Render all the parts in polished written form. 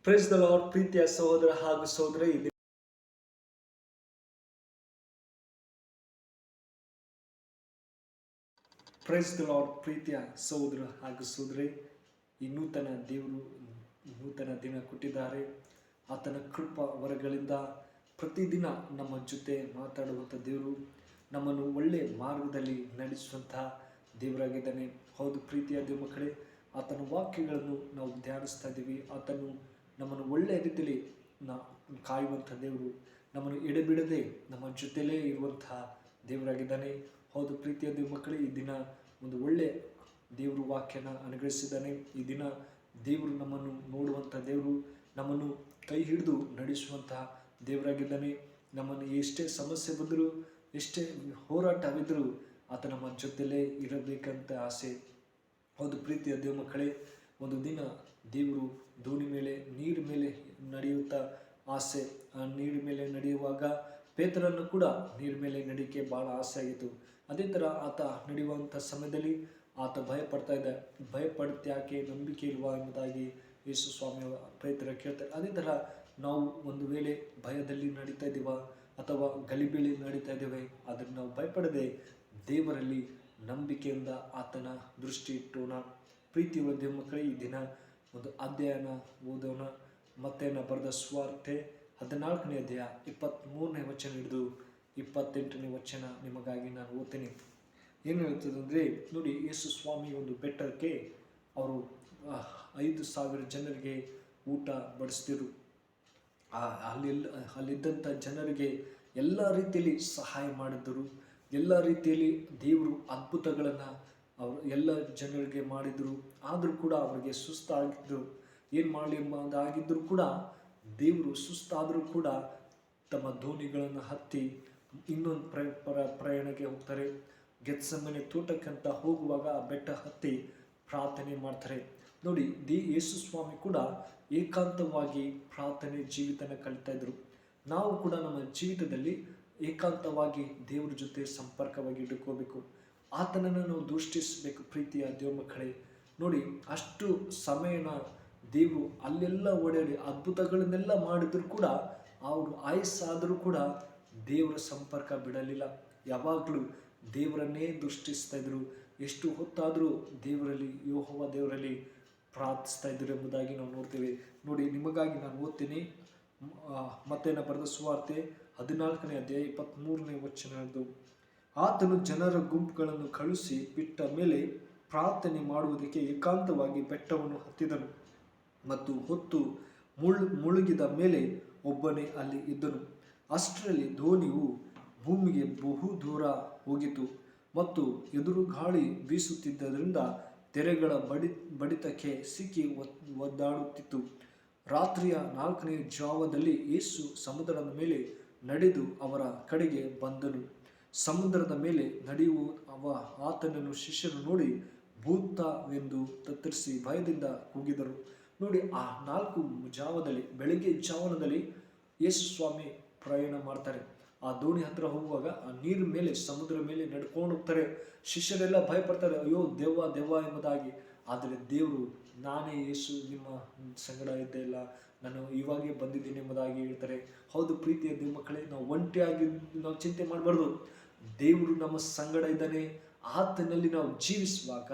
Praise the lord. ಪ್ರೀತಿಯ ಸಹೋದರ ಹಾಗೂ ಸಹೋದರಿ, ಪ್ರೇಸ್ ದ ಲಾರ್ಡ್. ಪ್ರೀತಿಯ ಸಹೋದರ ಹಾಗೂ ಸಹೋದರಿ, ಈ ನೂತನ ದಿನ ಕೊಟ್ಟಿದ್ದಾರೆ. ಆತನ ಕೃಪಾ ವರಗಳಿಂದ ಪ್ರತಿದಿನ ನಮ್ಮ ಜೊತೆ ಮಾತಾಡುವಂಥ ದೇವರು, ನಮ್ಮನ್ನು ಒಳ್ಳೆಯ ಮಾರ್ಗದಲ್ಲಿ ನಡೆಸುವಂತಹ ದೇವರಾಗಿದ್ದಾನೆ. ಹೌದು ಪ್ರೀತಿಯ ದೇವ ಮಕ್ಕಳೇ, ಆತನ ವಾಕ್ಯಗಳನ್ನು ನಾವು ಧ್ಯಾನಿಸ್ತಾ ಇದ್ದೀವಿ. ಆತನು ನಮ್ಮನ್ನು ಒಳ್ಳೆಯ ರೀತಿಯಲ್ಲಿ ಕಾಯುವಂಥ ದೇವರು, ನಮ್ಮನ್ನು ಎಡೆಬಿಡದೆ ನಮ್ಮ ಜೊತೆಲೇ ಇರುವಂತಹ ದೇವರಾಗಿದ್ದಾನೆ. ಹೌದು ಪ್ರೀತಿಯ ದೇವ ಮಕ್ಕಳೇ, ಈ ದಿನ ಒಂದು ಒಳ್ಳೆಯ ದೇವರು ವಾಕ್ಯನ ಅನುಗ್ರಹಿಸಿದ್ದಾನೆ. ಈ ದಿನ ದೇವರು ನಮ್ಮನ್ನು ನೋಡುವಂಥ ದೇವರು, ನಮ್ಮನ್ನು ಕೈ ಹಿಡಿದು ನಡೆಸುವಂತಹ ದೇವರಾಗಿದ್ದಾನೆ. ನಮ್ಮನ್ನು ಎಷ್ಟೇ ಸಮಸ್ಯೆ ಬಂದರೂ, ಎಷ್ಟೇ ಹೋರಾಟವಿದ್ದರೂ ಆತ ನಮ್ಮ ಜೊತೆಲೇ ಇರಬೇಕಂತ ಆಸೆ. ಹೌದು ಪ್ರೀತಿಯ ದೇವ ಮಕ್ಕಳೇ, ಒಂದು ದಿನ ದೇವರು ದೋಣಿ ಮೇಲೆ ನೀರು ಮೇಲೆ ನಡೆಯುತ್ತಾ ಆಸೆ. ಆ ನೀರು ಮೇಲೆ ನಡೆಯುವಾಗ ಪೇತ್ರನ್ನು ಕೂಡ ನೀರು ಮೇಲೆ ನಡೆಯಕ್ಕೆ ಭಾಳ ಆಸೆ ಆಗಿತ್ತು. ಅದೇ ಥರ ಆತ ನಡೆಯುವಂಥ ಸಮಯದಲ್ಲಿ ಆತ ಭಯಪಡ್ತ್ಯಾಕೆ, ನಂಬಿಕೆ ಇಲ್ವಾ ಎಂಬುದಾಗಿ ಯೇಸು ಸ್ವಾಮಿ ಪೇತ್ರ ಕೇಳ್ತಾರೆ. ಅದೇ ಥರ ನಾವು ಒಂದು ವೇಳೆ ಭಯದಲ್ಲಿ ನಡೀತಾ ಇದ್ದೀವ ಅಥವಾ ಗಲಿಬಿಲಿ ನಡೀತಾ ಇದ್ದೇವೆ, ಆದರೆ ನಾವು ಭಯಪಡದೆ ದೇವರಲ್ಲಿ ನಂಬಿಕೆಯಿಂದ ಆತನ ದೃಷ್ಟಿ ಇಟ್ಟೋಣ. ಪ್ರೀತಿಯುಳ್ಳ ದೇವ ಮಕ್ಕಳೇ, ಈ ದಿನ ಒಂದು ಅಧ್ಯಯನ ಓದೋಣ. ಮತ್ತೇನ ಬರೆದ ಸುವಾರ್ತೆ 14ನೇ ಅಧ್ಯಾಯ 23ನೇ ವಚನ ಹಿಡಿದು 28ನೇ ವಚನ ನಿಮಗಾಗಿ ನಾನು ಓದ್ತೇನೆ. ಏನು ಹೇಳ್ತದೆ ಅಂದರೆ, ನೋಡಿ, ಯೇಸು ಸ್ವಾಮಿ ಒಂದು ಬೆಟ್ಟಕ್ಕೆ ಅವರು 5,000 ಜನರಿಗೆ ಊಟ ಬಡಿಸ್ತಿರು. ಅಲ್ಲಿದ್ದಂಥ ಜನರಿಗೆ ಎಲ್ಲ ರೀತಿಯಲ್ಲಿ ಸಹಾಯ ಮಾಡಿದ್ದರು. ಎಲ್ಲ ರೀತಿಯಲ್ಲಿ ದೇವರು ಅದ್ಭುತಗಳನ್ನು ಅವರು ಎಲ್ಲ ಜನರಿಗೆ ಮಾಡಿದರು. ಆದರೂ ಕೂಡ ಅವರಿಗೆ ಸುಸ್ತಾಗಿದ್ದರು. ಏನು ಮಾಡಲಿ ಎಂಬುದಾಗಿದ್ದರೂ ಕೂಡ ದೇವರು ಸುಸ್ತಾದರೂ ಕೂಡ ತಮ್ಮ ದೋಣಿಗಳನ್ನು ಹತ್ತಿ ಇನ್ನೊಂದು ಪ್ರಯಾಣಕ್ಕೆ ಹೋಗ್ತಾರೆ. ಗೆತ್ಸೆಮನೆ ತೋಟಕ್ಕಂತ ಹೋಗುವಾಗ ಆ ಬೆಟ್ಟ ಹತ್ತಿ ಪ್ರಾರ್ಥನೆ ಮಾಡ್ತಾರೆ. ನೋಡಿ, ಯೇಸು ಸ್ವಾಮಿ ಕೂಡ ಏಕಾಂತವಾಗಿ ಪ್ರಾರ್ಥನೆ ಜೀವಿತನ ಕಲಿತಾ ಇದ್ರು. ನಾವು ಕೂಡ ನಮ್ಮ ಜೀವಿತದಲ್ಲಿ ಏಕಾಂತವಾಗಿ ದೇವರ ಜೊತೆ ಸಂಪರ್ಕವಾಗಿ ಇಟ್ಕೋಬೇಕು. ಆತನನ್ನು ನಾವು ದೃಷ್ಟಿಸಬೇಕು. ಪ್ರೀತಿಯ ದೇವ ಮಕ್ಕಳೇ, ನೋಡಿ, ಅಷ್ಟು ಸಮಯನ ದೇವರು ಅಲ್ಲೆಲ್ಲ ಓಡಾಡಿ ಅದ್ಭುತಗಳನ್ನೆಲ್ಲ ಮಾಡಿದ್ರು ಕೂಡ, ಅವರು ಆಯಸ್ಸಾದರೂ ಕೂಡ ದೇವರ ಸಂಪರ್ಕ ಬಿಡಲಿಲ್ಲ. ಯಾವಾಗಲೂ ದೇವರನ್ನೇ ದೃಷ್ಟಿಸ್ತಾ ಇದ್ರು. ಎಷ್ಟು ಹೊತ್ತಾದರೂ ಯೆಹೋವ ದೇವರಲ್ಲಿ ಪ್ರಾರ್ಥಿಸ್ತಾ ಇದ್ರು ಎಂಬುದಾಗಿ ನಾವು ನೋಡ್ತೇವೆ. ನೋಡಿ, ನಿಮಗಾಗಿ ನಾನು ಓದ್ತೀನಿ. ಮತ್ತೇನ ಬರೆದ ಸುವಾರ್ತೆ 14ನೇ ಅಧ್ಯಾಯ 23ನೇ ವಚನದ್ದು. ಆತನು ಜನರ ಗುಂಪುಗಳನ್ನು ಕಳುಹಿಸಿ ಬಿಟ್ಟ ಮೇಲೆ ಪ್ರಾರ್ಥನೆ ಮಾಡುವುದಕ್ಕೆ ಏಕಾಂತವಾಗಿ ಬೆಟ್ಟವನ್ನು ಹತ್ತಿದನು ಮತ್ತು ಹೊತ್ತು ಮುಳುಗಿದ ಮೇಲೆ ಒಬ್ಬನೇ ಅಲ್ಲಿ ಇದ್ದನು. ಅಷ್ಟರಲ್ಲಿ ದೋಣಿಯು ಭೂಮಿಗೆ ಬಹು ದೂರ ಹೋಗಿತು ಮತ್ತು ಎದುರು ಗಾಳಿ ಬೀಸುತ್ತಿದ್ದರಿಂದ ತೆರೆಗಳ ಬಡಿತಕ್ಕೆ ಸಿಕ್ಕಿ ಒದ್ದಾಡುತ್ತಿತ್ತು. ರಾತ್ರಿಯ 4ನೇ ಜಾವದಲ್ಲಿ ಯೇಸು ಸಮುದ್ರದ ಮೇಲೆ ನಡೆದು ಅವರ ಕಡೆಗೆ ಬಂದನು. ಸಮುದ್ರದ ಮೇಲೆ ನಡೆಯುವ ಆತನನ್ನು ಶಿಷ್ಯರು ನೋಡಿ ಭೂತವೆಂದು ತತ್ತರಿಸಿ ಭಯದಿಂದ ಕೂಗಿದರು. ನೋಡಿ, ಆ 4 ಜಾವದಲ್ಲಿ, ಬೆಳಗ್ಗೆ ಜಾವನದಲ್ಲಿ ಯೇಸು ಸ್ವಾಮಿ ಪ್ರಯಾಣ ಮಾಡ್ತಾರೆ. ಆ ದೋಣಿ ಹತ್ರ ಹೋಗುವಾಗ ಆ ನೀರು ಮೇಲೆ, ಸಮುದ್ರ ಮೇಲೆ ನಡ್ಕೊಂಡು ಹೋಗ್ತಾರೆ. ಶಿಷ್ಯರೆಲ್ಲ ಭಯಪಡ್ತಾರೆ, ಅಯ್ಯೋ ದೆವ್ವ ಎಂಬುದಾಗಿ. ಆದರೆ ದೇವರು, ನಾನೇ ಯೇಸು, ನಿಮ್ಮ ಸಂಗಡ ಇದ್ದೇ ಇಲ್ಲ, ನಾನು ಇವಾಗೇ ಬಂದಿದ್ದೀನಿ ಎಂಬುದಾಗಿ ಹೇಳ್ತಾರೆ. ಹೌದು ಪ್ರೀತಿಯ ದೇವ ಮಕ್ಕಳೇ, ನಾವು ಒಂಟಿಯಾಗಿ ನಾವು ಚಿಂತೆ ಮಾಡಬಾರ್ದು. ದೇವರು ನಮ್ಮ ಸಂಗಡ ಇದ್ದಾನೆ. ಆತನಲ್ಲಿ ನಾವು ಜೀವಿಸುವಾಗ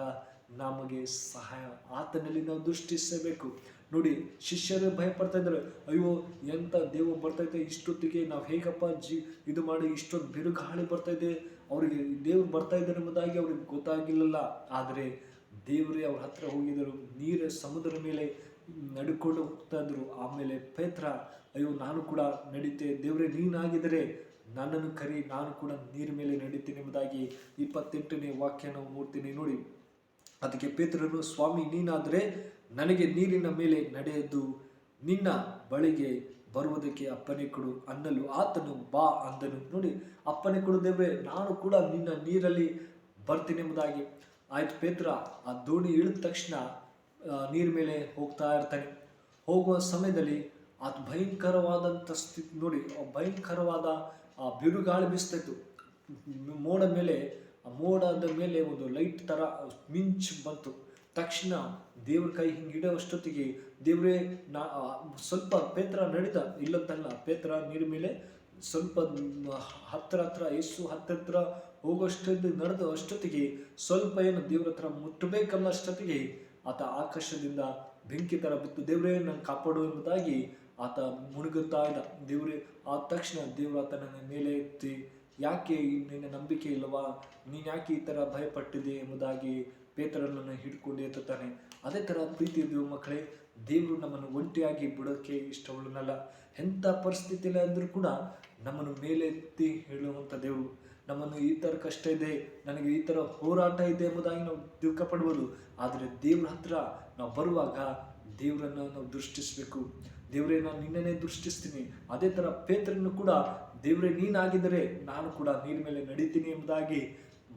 ನಮಗೆ ಸಹಾಯ, ಆತನಲ್ಲಿ ನಾವು ದೃಷ್ಟಿಸಬೇಕು. ನೋಡಿ, ಶಿಷ್ಯರು ಭಯಪಡ್ತಾ ಇದ್ದಾರೆ, ಅಯ್ಯೋ ಎಂಥ ದೇವ ಬರ್ತಾ ಇದೆ, ಇಷ್ಟೊತ್ತಿಗೆ ನಾವು ಹೇಗಪ್ಪ ಇದು ಮಾಡಿ, ಇಷ್ಟೊಂದು ಬಿರುಗಾಳಿ ಬರ್ತಾ ಇದೆ, ಅವರಿಗೆ ದೇವ್ರು ಬರ್ತಾ ಇದ್ದಾರೆ ಎಂಬುದಾಗಿ ಅವ್ರಿಗೆ ಗೊತ್ತಾಗಿಲ್ಲಲ್ಲ. ಆದರೆ ದೇವರೇ ಅವ್ರ ಹತ್ರ ಹೋಗಿದರು. ಸಮುದ್ರ ಮೇಲೆ ನಡ್ಕೊಂಡು ಹೋಗ್ತಾ ಇದ್ರು. ಆಮೇಲೆ ಪೇತ್ರ, ಅಯ್ಯೋ ನಾನು ಕೂಡ ನಡೀತೆ, ದೇವರೇ ನೀನಾಗಿದ್ದರೆ ನನ್ನನ್ನು ಕರಿ, ನಾನು ಕೂಡ ನೀರ ಮೇಲೆ ನಡೀತೀನಿ ಎಂಬುದಾಗಿ 28ನೇ ವಾಕ್ಯ ನಾವು ನೋಡ್ತೀನಿ. ನೋಡಿ, ಅದಕ್ಕೆ ಪೇತ್ರನು, ಸ್ವಾಮಿ ನೀನಾದರೆ ನನಗೆ ನೀರಿನ ಮೇಲೆ ನಡೆಯದು, ನಿನ್ನ ಬಳಿಗೆ ಬರುವುದಕ್ಕೆ ಅಪ್ಪನೆ ಕೊಡು ಅನ್ನಲು ಆತನು ಬಾ ಅಂದನು. ನೋಡಿ, ಅಪ್ಪನೆ ಕೊಡು ದೇವ್ರೆ, ನಾನು ಕೂಡ ನಿನ್ನ ನೀರಲ್ಲಿ ಬರ್ತೀನಿ ಎಂಬುದಾಗಿ. ಆಯ್ತು, ಪೇತ್ರ ಆ ದೋಣಿ ಇಳಿದ ತಕ್ಷಣ ನೀರ ಮೇಲೆ ಹೋಗ್ತಾ ಇರ್ತಾನೆ. ಹೋಗುವ ಸಮಯದಲ್ಲಿ ಅದು ಭಯಂಕರವಾದಂಥ ಸ್ಥಿತಿ. ನೋಡಿ, ಭಯಂಕರವಾದ ಆ ಬಿರುಗಾಳಿ ಬೀಸ್ತಾಯಿತ್ತು. ಮೋಡದ ಮೇಲೆ ಒಂದು ಲೈಟ್ ಥರ ಮಿಂಚು ಬಂತು. ತಕ್ಷಣ ದೇವ್ರ ಕೈ ಹಿಂಗೆ ಇಡೋ ಅಷ್ಟೊತ್ತಿಗೆ ದೇವ್ರೇ ಸ್ವಲ್ಪ ಪೇತ್ರ ನಡೆದ, ಇಲ್ಲಂತಲ್ಲ, ಪೇತ್ರ ನೀರ ಮೇಲೆ ಸ್ವಲ್ಪ ಹತ್ರ ಯೇಸು ಹತ್ರ ಹೋಗೋಷ್ಟೊಂದು ನಡೆದ ಅಷ್ಟೊತ್ತಿಗೆ ಸ್ವಲ್ಪ ಏನು ದೇವ್ರ ಹತ್ರ ಮುಟ್ಟಬೇಕಲ್ಲ ಅಷ್ಟೊತ್ತಿಗೆ ಆತ ಆಕಾಶದಿಂದ ಬೆಂಕಿ ತರ ಬಿತ್ತು, ದೇವ್ರೇ ನಾನು ಕಾಪಾಡು ಎಂಬುದಾಗಿ ಆತ ಮುಳುಗುತ್ತಾ ಇದ್ದ. ದೇವ್ರೇ ಆದ ತಕ್ಷಣ ದೇವ್ರ ಆತನ ಮೇಲೆ ಎತ್ತಿ, ಯಾಕೆ ನಿನ್ನ ನಂಬಿಕೆ ಇಲ್ಲವಾ, ನೀನು ಯಾಕೆ ಈ ತರ ಭಯಪಟ್ಟಿದೆ ಎಂಬುದಾಗಿ ಪೇತ್ರನನ್ನು ಹಿಡ್ಕೊಂಡು ಎತ್ತುತ್ತಾನೆ. ಅದೇ ತರ ಪ್ರೀತಿ ದೇವ ಮಕ್ಕಳೇ, ದೇವರು ನಮ್ಮನ್ನು ಒಂಟಿಯಾಗಿ ಬಿಡೋಕ್ಕೆ ಇಷ್ಟವುಳ್ಳನಲ್ಲ. ಎಂಥ ಪರಿಸ್ಥಿತಿಯಲ್ಲಿ ಅಂದ್ರೂ ಕೂಡ ನಮ್ಮನ್ನು ಮೇಲೆ ಎತ್ತಿ ಹೇಳುವಂಥ ದೇವರು. ನಮ್ಮನ್ನು ಈ ಥರ ಕಷ್ಟ ಇದೆ, ನನಗೆ ಈ ಥರ ಹೋರಾಟ ಇದೆ ಎಂಬುದಾಗಿ ನಾವು ದುಃಖ ಪಡ್ಬೋದು. ಆದರೆ ದೇವ್ರ ಹತ್ರ ನಾವು ಬರುವಾಗ ದೇವರನ್ನು ನಾವು ದೃಷ್ಟಿಸಬೇಕು. ದೇವರೇ ನಾನು ನಿನ್ನನ್ನೇ ದೃಷ್ಟಿಸ್ತೀನಿ. ಅದೇ ಥರ ಪೇತ್ರನ್ನು ಕೂಡ ದೇವರೇ ನೀನಾಗಿದ್ದರೆ ನಾನು ಕೂಡ ನೀರ ಮೇಲೆ ನಡೀತೀನಿ ಎಂಬುದಾಗಿ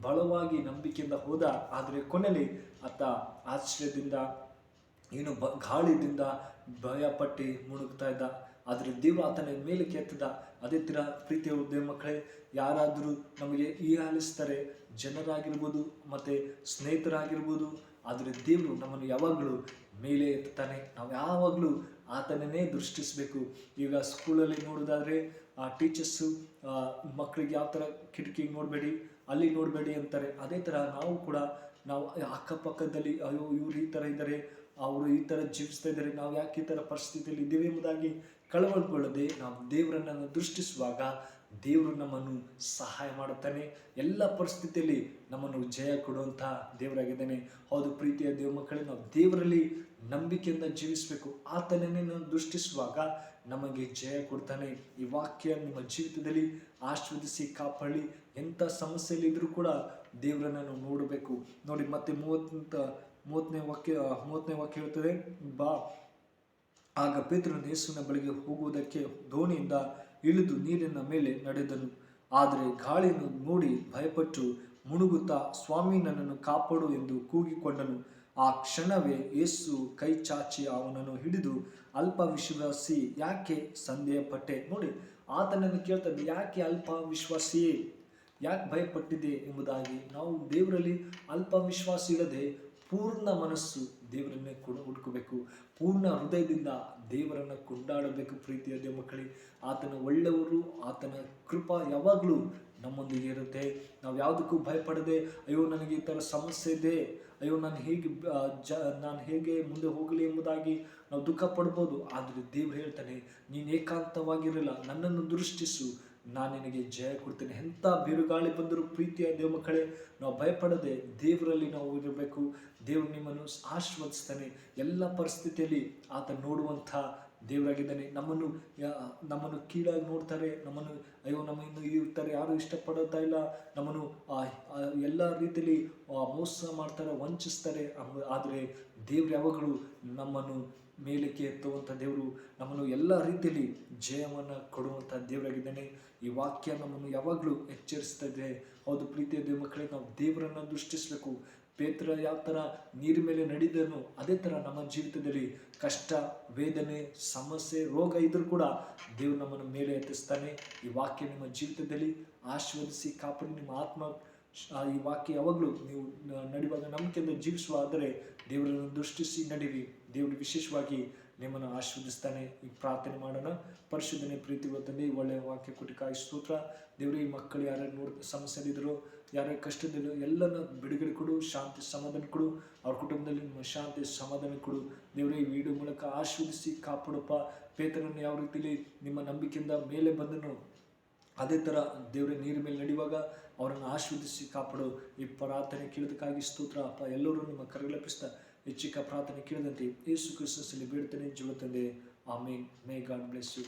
ಬಲವಾಗಿ ನಂಬಿಕೆಯಿಂದ ಹೋದ. ಆದರೆ ಕೊನೆಯಲ್ಲಿ ಆತ ಆಶ್ಚರ್ಯದಿಂದ ಏನು ಗಾಳಿದಿಂದ ಭಯಪಟ್ಟು ಮುಳುಗ್ತಾ ಇದ್ದ. ಆದರೆ ದೇವರು ಆತನ ಮೇಲಕ್ಕೆ ಎತ್ತದ. ಅದೇ ಥರ ಪ್ರೀತಿಯ ದೇವ ಮಕ್ಕಳೇ, ಯಾರಾದರೂ ನಮಗೆ ಹೀಯಾಳಿಸ್ತಾರೆ, ಜನರಾಗಿರ್ಬೋದು ಮತ್ತು ಸ್ನೇಹಿತರಾಗಿರ್ಬೋದು, ಆದರೆ ದೇವರು ನಮ್ಮನ್ನು ಯಾವಾಗಲೂ ಮೇಲೆ ಎತ್ತಾನೆ. ನಾವು ಯಾವಾಗಲೂ ಆತನನ್ನೇ ದೃಷ್ಟಿಸಬೇಕು. ಈಗ ಸ್ಕೂಲಲ್ಲಿ ನೋಡೋದಾದರೆ ಟೀಚರ್ಸು ಮಕ್ಕಳಿಗೆ ಯಾವ ಥರ ಕಿಟಕಿಗೆ ನೋಡಬೇಡಿ, ಅಲ್ಲಿ ನೋಡಬೇಡಿ ಅಂತಾರೆ. ಅದೇ ಥರ ನಾವು ಅಕ್ಕಪಕ್ಕದಲ್ಲಿ ಅಯ್ಯೋ ಇವ್ರು ಈ ಥರ ಇದ್ದಾರೆ, ಅವರು ಈ ಥರ ಜೀವಿಸ್ತಾ ಇದ್ದಾರೆ, ನಾವು ಯಾಕೆ ಈ ಥರ ಪರಿಸ್ಥಿತಿಯಲ್ಲಿ ಇದ್ದೀವಿ ಎಂಬುದಾಗಿ ಕಳವಳಗೊಳ್ಳದೆ ನಾವು ದೇವರನ್ನು ದೃಷ್ಟಿಸುವಾಗ ದೇವರು ನಮ್ಮನ್ನು ಸಹಾಯ ಮಾಡುತ್ತಾನೆ. ಎಲ್ಲ ಪರಿಸ್ಥಿತಿಯಲ್ಲಿ ನಮ್ಮನ್ನು ಜಯ ಕೊಡುವಂಥ ದೇವರಾಗಿದ್ದಾನೆ. ಹೌದು ಪ್ರೀತಿಯ ದೇವ ಮಕ್ಕಳೇ, ನಾವು ದೇವರಲ್ಲಿ ನಂಬಿಕೆಯಿಂದ ಜೀವಿಸಬೇಕು. ಆತನನ್ನೇ ನಾವು ದೃಷ್ಟಿಸುವಾಗ ನಮಗೆ ಜಯ ಕೊಡ್ತಾನೆ. ಈ ವಾಕ್ಯ ನಿಮ್ಮ ಜೀವಿತದಲ್ಲಿ ಆಶೀರ್ವದಿಸಿ ಕಾಪಾಡಿ. ಎಂಥ ಸಮಸ್ಯೆಯಲ್ಲಿ ಇದ್ರೂ ಕೂಡ ದೇವರನ್ನು ನಾವು ನೋಡಬೇಕು. ನೋಡಿ ಮತ್ತೆ ಮೂವತ್ತನೇ ವಾಕ್ಯ ಹೇಳ್ತದೆ, ಆಗ ಪೇತ್ರನು ಯೇಸುವಿನ ಬಳಿಗೆ ಹೋಗುವುದಕ್ಕೆ ದೋಣಿಯಿಂದ ಇಳಿದು ನೀರಿನ ಮೇಲೆ ನಡೆದನು. ಆದರೆ ಗಾಳಿಯನ್ನು ನೋಡಿ ಭಯಪಟ್ಟು ಮುಳುಗುತ್ತಾ, ಸ್ವಾಮಿ ನನ್ನನ್ನು ಕಾಪಾಡು ಎಂದು ಕೂಗಿಕೊಂಡನು. ಆ ಕ್ಷಣವೇ ಯೇಸು ಕೈ ಚಾಚಿ ಅವನನ್ನು ಹಿಡಿದು, ಅಲ್ಪ ವಿಶ್ವಾಸಿ, ಯಾಕೆ ಸಂದೇಹಪಟ್ಟೆ? ನೋಡಿ, ಆತನನ್ನು ಕೇಳ್ತದೆ, ಯಾಕೆ ಅಲ್ಪ ವಿಶ್ವಾಸಿಯೇ, ಯಾಕೆ ಭಯಪಟ್ಟಿದೆ ಎಂಬುದಾಗಿ. ನಾವು ದೇವರಲ್ಲಿ ಅಲ್ಪ ವಿಶ್ವಾಸ ಇಲ್ಲದೆ ಪೂರ್ಣ ಮನಸ್ಸು ದೇವರನ್ನೇ ಹುಡುಕಬೇಕು. ಪೂರ್ಣ ಹೃದಯದಿಂದ ದೇವರನ್ನು ಕೊಂಡಾಡಬೇಕು. ಪ್ರೀತಿಯ ದೇವ ಮಕ್ಕಳೇ, ಆತನ ಒಳ್ಳೆಯವರು, ಆತನ ಕೃಪಾ ಯಾವಾಗಲೂ ನಮ್ಮೊಂದಿಗೆ ಇರುತ್ತೆ. ನಾವು ಯಾವುದಕ್ಕೂ ಭಯಪಡದೆ, ಅಯ್ಯೋ ನನಗೆ ಈ ಥರ ಸಮಸ್ಯೆ ಇದೆ, ಅಯ್ಯೋ ನಾನು ಹೇಗೆ ಮುಂದೆ ಹೋಗಲಿ ಎಂಬುದಾಗಿ ನಾವು ದುಃಖ ಪಡ್ಬೋದು. ಆದರೆ ದೇವ್ರು ಹೇಳ್ತಾನೆ, ನೀನು ಏಕಾಂತವಾಗಿರಲ್ಲ, ನನ್ನನ್ನು ದೃಷ್ಟಿಸು, ನಾನು ನಿನಗೆ ಜಯ ಕೊಡ್ತೇನೆ. ಎಂಥ ಬಿರುಗಾಳಿ ಬಂದರೂ ಪ್ರೀತಿಯ ದೇವ ಮಕ್ಕಳೇ, ನಾವು ಭಯಪಡದೆ ದೇವರಲ್ಲಿ ನಾವು ಇರಬೇಕು. ದೇವರು ನಿಮ್ಮನ್ನು ಆಶೀರ್ವದಿಸ್ತಾನೆ. ಎಲ್ಲ ಪರಿಸ್ಥಿತಿಯಲ್ಲಿ ಆತ ನೋಡುವಂಥ ದೇವರಾಗಿದ್ದಾನೆ. ನಮ್ಮನ್ನು ಕೀಳಾಗಿ ನೋಡ್ತಾರೆ, ಅಯ್ಯೋ ನಮ್ಮನ್ನು ಈ ಥರ ಯಾರು ಇಷ್ಟಪಡುತ್ತಾ ಇಲ್ಲ, ನಮ್ಮನ್ನು ಎಲ್ಲ ರೀತಿಯಲ್ಲಿ ಮೋಸ ಮಾಡ್ತಾರೆ, ವಂಚಿಸ್ತಾರೆ. ಆದರೆ ದೇವ್ರು ಯಾವಾಗಲೂ ನಮ್ಮನ್ನು ಮೇಲಕ್ಕೆ ಎತ್ತುವಂಥ ದೇವರು, ನಮ್ಮನ್ನು ಎಲ್ಲ ರೀತಿಯಲ್ಲಿ ಜಯವನ್ನು ಕೊಡುವಂಥ ದೇವರಾಗಿದ್ದಾನೆ. ಈ ವಾಕ್ಯ ನಮ್ಮನ್ನು ಯಾವಾಗಲೂ ಎಚ್ಚರಿಸ್ತದೆ. ಹೌದು ಪ್ರೀತಿಯ ದೇವ ಮಕ್ಕಳೇ, ನಾವು ದೇವರನ್ನು ದೃಷ್ಟಿಸಬೇಕು. ಪೇತ್ರ ಯಾವ ಥರ ನೀರ ಮೇಲೆ ನಡೆದನು, ಅದೇ ಥರ ನಮ್ಮ ಜೀವಿತದಲ್ಲಿ ಕಷ್ಟ, ವೇದನೆ, ಸಮಸ್ಯೆ, ರೋಗ ಇದ್ರೂ ಕೂಡ ದೇವರು ನಮ್ಮನ್ನು ಮೇಲೆ ಎತ್ತಿಸ್ತಾನೆ. ಈ ವಾಕ್ಯ ನಿಮ್ಮ ಜೀವಿತದಲ್ಲಿ ಆಶೀರ್ವದಿಸಿ ಕಾಪಾಡಿ. ನಿಮ್ಮ ಆತ್ಮ ಈ ವಾಕ್ಯ ಯಾವಾಗಲೂ ನೀವು ನಡೆಯುವಾಗ ನಂಬಿಕೆಯಿಂದ ಜೀವಿಸುವಾದರೆ ದೇವರನ್ನು ದೃಷ್ಟಿಸಿ ನಡೀರಿ. ದೇವರು ವಿಶೇಷವಾಗಿ ನಿಮ್ಮನ್ನು ಆಶೀರ್ವದಿಸ್ತಾನೆ. ಈ ಪ್ರಾರ್ಥನೆ ಮಾಡೋಣ. ಪರಿಶುದ್ಧನೇ ಪ್ರೀತಿ ತಂದೆ, ಒಳ್ಳೆಯ ವಾಕ್ಯ ಕೊಟ್ಟಿಕಾಯಿ ಸ್ತೋತ್ರ. ದೇವರು ಈ ಮಕ್ಕಳು ಯಾರ್ಯಾರು ಸಮಸ್ಯೆಲಿದ್ರು, ಯಾರ್ಯಾರು ಕಷ್ಟದಲ್ಲೂ ಎಲ್ಲನ ಬಿಡುಗಡೆ ಕೊಡು, ಶಾಂತಿ ಸಮಾಧಾನ ಕೊಡು. ಅವ್ರ ಕುಟುಂಬದಲ್ಲಿ ನಿಮ್ಮ ಶಾಂತಿ ಸಮಾಧಾನ ಕೊಡು. ದೇವರೇ ಈ ವಿಡಿಯೋ ಮೂಲಕ ಆಶೀರ್ವದಿಸಿ ಕಾಪಾಡಪ್ಪ. ಪೇತ್ರನನ್ನು ಯಾವ ರೀತಿಯಲ್ಲಿ ನಿಮ್ಮ ನಂಬಿಕೆಯಿಂದ ಮೇಲೆ ಬಂದನು, ಅದೇ ಥರ ದೇವರೇ ನೀರ ಮೇಲೆ ನಡೆಯುವಾಗ ಅವರನ್ನು ಆಶೀರ್ವದಿಸಿ ಕಾಪಾಡು. ಈ ಪ್ರಾರ್ಥನೆ ಕೇಳೋದಕ್ಕಾಗಿ ಸ್ತೋತ್ರ ಅಪ್ಪ. ಎಲ್ಲರೂ ನಿಮ್ಮ ಕರೆಗಳಪ್ಪಿಸ್ತಾ ಹೆಚ್ಚಿಕ ಪ್ರಾರ್ಥನೆ ಕೇಳಿದಂತೆ ಯೇಸು ಕ್ರಿಸ್ತನಲ್ಲಿ ಬೇಡ್ತೇನೆ ಜೀವ ತಂದೆ. Amen. May God bless you.